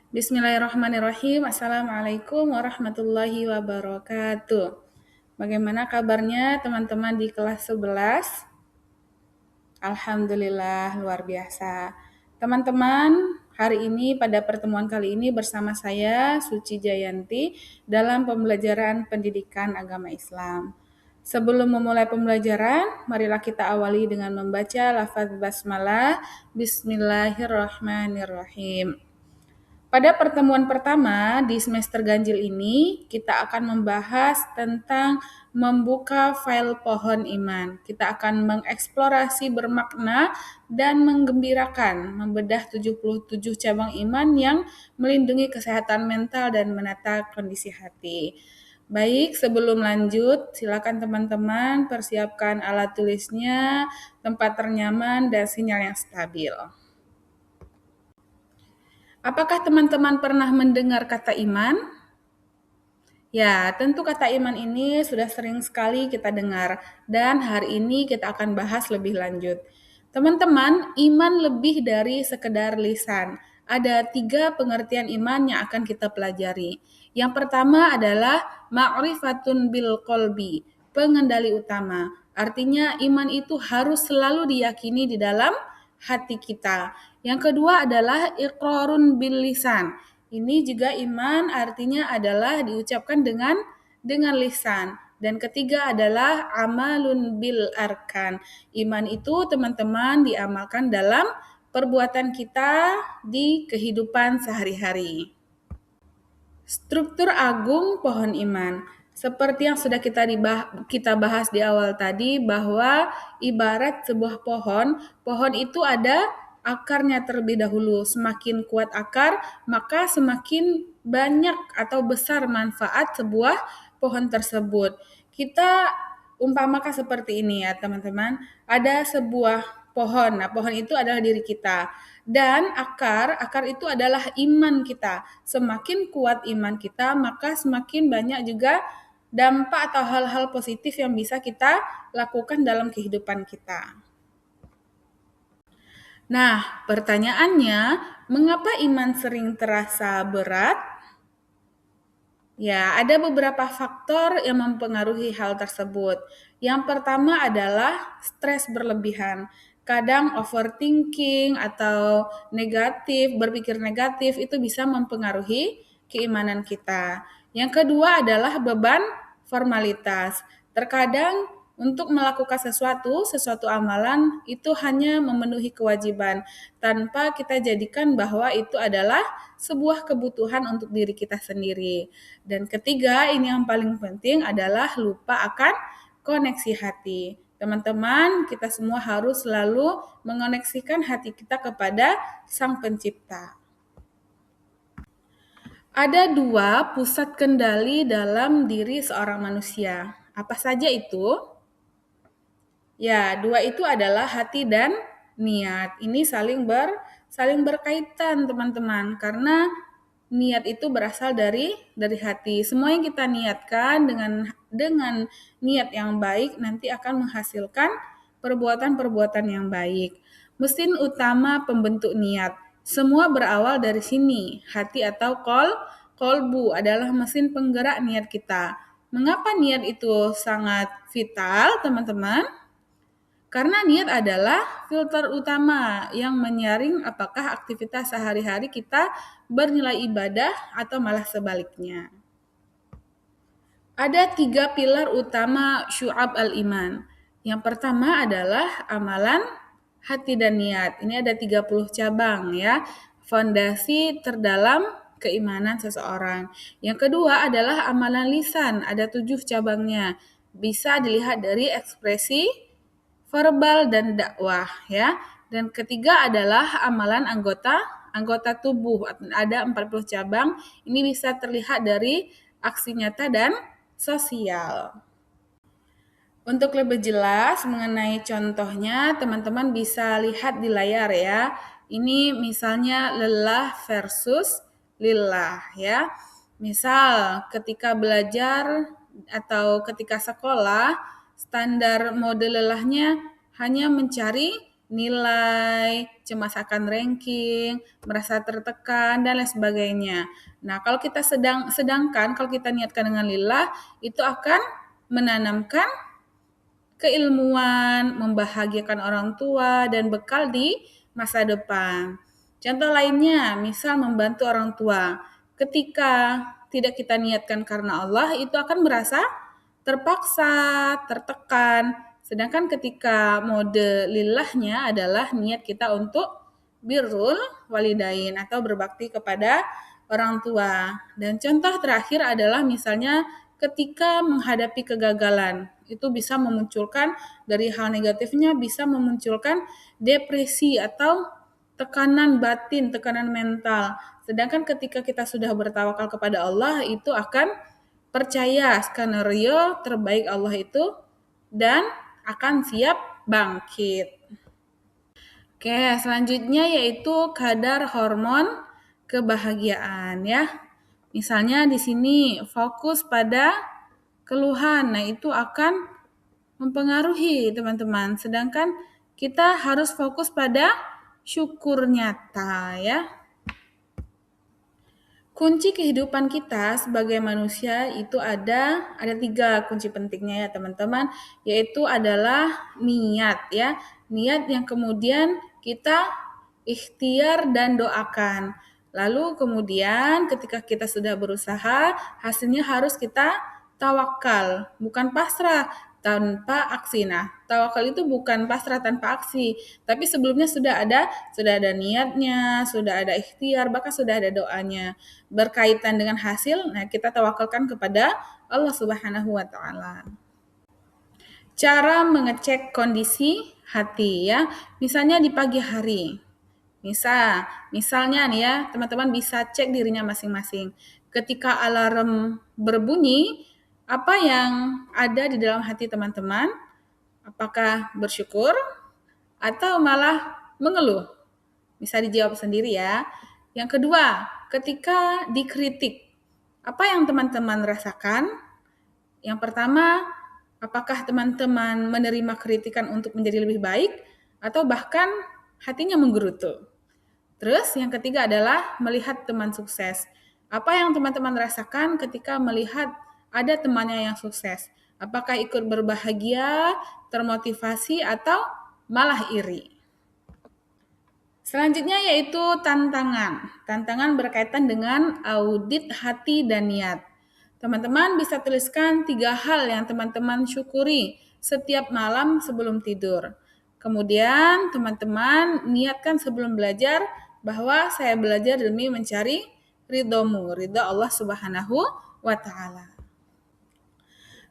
Bismillahirrahmanirrahim. Assalamualaikum warahmatullahi wabarakatuh. Bagaimana kabarnya teman-teman di kelas 11? Alhamdulillah, luar biasa. Teman-teman, hari ini pada pertemuan kali ini bersama saya Suci Jayanti dalam pembelajaran pendidikan agama Islam. Sebelum memulai pembelajaran, marilah kita awali dengan membaca lafaz basmalah. Bismillahirrahmanirrahim. Pada pertemuan pertama di semester ganjil ini, kita akan membahas tentang membuka file pohon iman. Kita akan mengeksplorasi bermakna dan menggembirakan, membedah 77 cabang iman yang melindungi kesehatan mental dan menata kondisi hati. Baik, sebelum lanjut, silakan teman-teman persiapkan alat tulisnya, tempat ternyaman, dan sinyal yang stabil. Apakah teman-teman pernah mendengar kata iman? Ya, tentu kata iman ini sudah sering sekali kita dengar, dan hari ini kita akan bahas lebih lanjut. Teman-teman, iman lebih dari sekedar lisan. Ada 3 pengertian iman yang akan kita pelajari. Yang pertama adalah ma'rifatun bil qalbi, pengendali utama. Artinya iman itu harus selalu diyakini di dalam hati kita. Yang kedua adalah iqrarun bil lisan. Ini juga iman artinya adalah diucapkan dengan lisan. Dan ketiga adalah amalun bil arkan. Iman itu teman-teman diamalkan dalam perbuatan kita di kehidupan sehari-hari. Struktur agung pohon iman. Seperti yang sudah kita bahas di awal tadi bahwa ibarat sebuah pohon itu ada akarnya terlebih dahulu. Semakin kuat akar, maka semakin banyak atau besar manfaat sebuah pohon tersebut. Kita umpamakan seperti ini ya teman-teman. Ada sebuah pohon. Nah, pohon itu adalah diri kita. Dan akar itu adalah iman kita. Semakin kuat iman kita, maka semakin banyak juga dampak atau hal-hal positif yang bisa kita lakukan dalam kehidupan kita. Nah, pertanyaannya, mengapa iman sering terasa berat? Ya, ada beberapa faktor yang mempengaruhi hal tersebut. Yang pertama adalah stres berlebihan. Kadang overthinking atau berpikir negatif itu bisa mempengaruhi keimanan kita. Yang kedua adalah beban formalitas. Terkadang untuk melakukan sesuatu amalan itu hanya memenuhi kewajiban tanpa kita jadikan bahwa itu adalah sebuah kebutuhan untuk diri kita sendiri. Dan ketiga, ini yang paling penting adalah lupa akan koneksi hati. Teman-teman, kita semua harus selalu mengoneksikan hati kita kepada Sang Pencipta. Ada 2 pusat kendali dalam diri seorang manusia. Apa saja itu? Ya, 2 itu adalah hati dan niat. Ini saling berkaitan, teman-teman, karena niat itu berasal dari hati. Semua yang kita niatkan dengan niat yang baik nanti akan menghasilkan perbuatan-perbuatan yang baik. Mesin utama pembentuk niat. Semua berawal dari sini. Hati atau kolbu adalah mesin penggerak niat kita. Mengapa niat itu sangat vital, teman-teman? Karena niat adalah filter utama yang menyaring apakah aktivitas sehari-hari kita bernilai ibadah atau malah sebaliknya. Ada 3 pilar utama syu'ab al-iman. Yang pertama adalah amalan hati dan niat. Ini ada 30 cabang ya, fondasi terdalam keimanan seseorang. Yang kedua adalah amalan lisan, ada 7 cabangnya. Bisa dilihat dari ekspresi verbal dan dakwah ya. Dan ketiga adalah amalan anggota tubuh. Ada 40 cabang. Ini bisa terlihat dari aksi nyata dan sosial. Untuk lebih jelas mengenai contohnya, teman-teman bisa lihat di layar ya. Ini misalnya lelah versus lillah ya. Misal ketika belajar atau ketika sekolah, standar mode lelahnya hanya mencari nilai, cemas akan ranking, merasa tertekan, dan lain sebagainya. Nah, sedangkan kalau kita niatkan dengan lillah, itu akan menanamkan keilmuan, membahagiakan orang tua, dan bekal di masa depan. Contoh lainnya, misal membantu orang tua. Ketika tidak kita niatkan karena Allah, itu akan merasa terpaksa, tertekan. Sedangkan ketika mode lillahnya adalah niat kita untuk birrul walidain atau berbakti kepada orang tua. Dan contoh terakhir adalah misalnya ketika menghadapi kegagalan, itu bisa memunculkan dari hal negatifnya bisa memunculkan depresi atau tekanan batin, tekanan mental. Sedangkan ketika kita sudah bertawakal kepada Allah, itu akan percaya skenario terbaik Allah itu dan akan siap bangkit. Oke, selanjutnya yaitu kadar hormon kebahagiaan ya. Misalnya di sini fokus pada keluhan. Nah, itu akan mempengaruhi teman-teman. Sedangkan kita harus fokus pada syukur nyata ya. Kunci kehidupan kita sebagai manusia itu ada 3 kunci pentingnya ya teman-teman, yaitu adalah niat ya. Niat yang kemudian kita ikhtiar dan doakan. Lalu kemudian ketika kita sudah berusaha, hasilnya harus kita tawakal, bukan pasrah tanpa aksi. Nah, tawakal itu bukan pasrah tanpa aksi, tapi sebelumnya sudah ada niatnya, sudah ada ikhtiar, bahkan sudah ada doanya. Berkaitan dengan hasil, nah kita tawakalkan kepada Allah Subhanahu wa taala. Cara mengecek kondisi hati ya. Misalnya di pagi hari. Misalnya nih ya, teman-teman bisa cek dirinya masing-masing. Ketika alarm berbunyi, apa yang ada di dalam hati teman-teman? Apakah bersyukur atau malah mengeluh? Bisa dijawab sendiri ya. Yang kedua, ketika dikritik, apa yang teman-teman rasakan? Yang pertama, apakah teman-teman menerima kritikan untuk menjadi lebih baik atau bahkan hatinya menggerutu? Terus yang ketiga adalah melihat teman sukses. Apa yang teman-teman rasakan ketika melihat ada temannya yang sukses? Apakah ikut berbahagia, termotivasi, atau malah iri? Selanjutnya yaitu tantangan. Tantangan berkaitan dengan audit hati dan niat. Teman-teman bisa tuliskan 3 hal yang teman-teman syukuri setiap malam sebelum tidur. Kemudian teman-teman niatkan sebelum belajar bahwa saya belajar demi mencari ridhomu, ridho Allah Subhanahu wa ta'ala.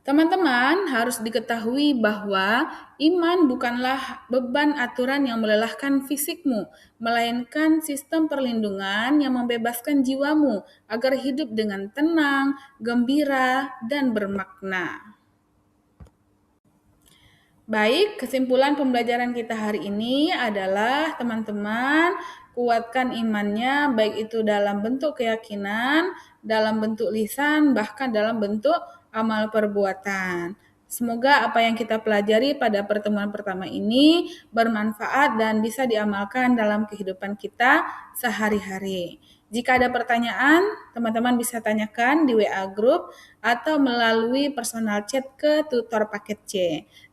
Teman-teman harus diketahui bahwa iman bukanlah beban aturan yang melelahkan fisikmu, melainkan sistem perlindungan yang membebaskan jiwamu agar hidup dengan tenang, gembira, dan bermakna. Baik, kesimpulan pembelajaran kita hari ini adalah teman-teman kuatkan imannya baik itu dalam bentuk keyakinan, dalam bentuk lisan, bahkan dalam bentuk amal perbuatan. Semoga apa yang kita pelajari pada pertemuan pertama ini bermanfaat dan bisa diamalkan dalam kehidupan kita sehari-hari. Jika ada pertanyaan, teman-teman bisa tanyakan di WA Group atau melalui personal chat ke tutor paket C.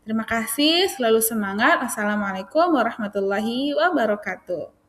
Terima kasih, selalu semangat. Assalamualaikum warahmatullahi wabarakatuh.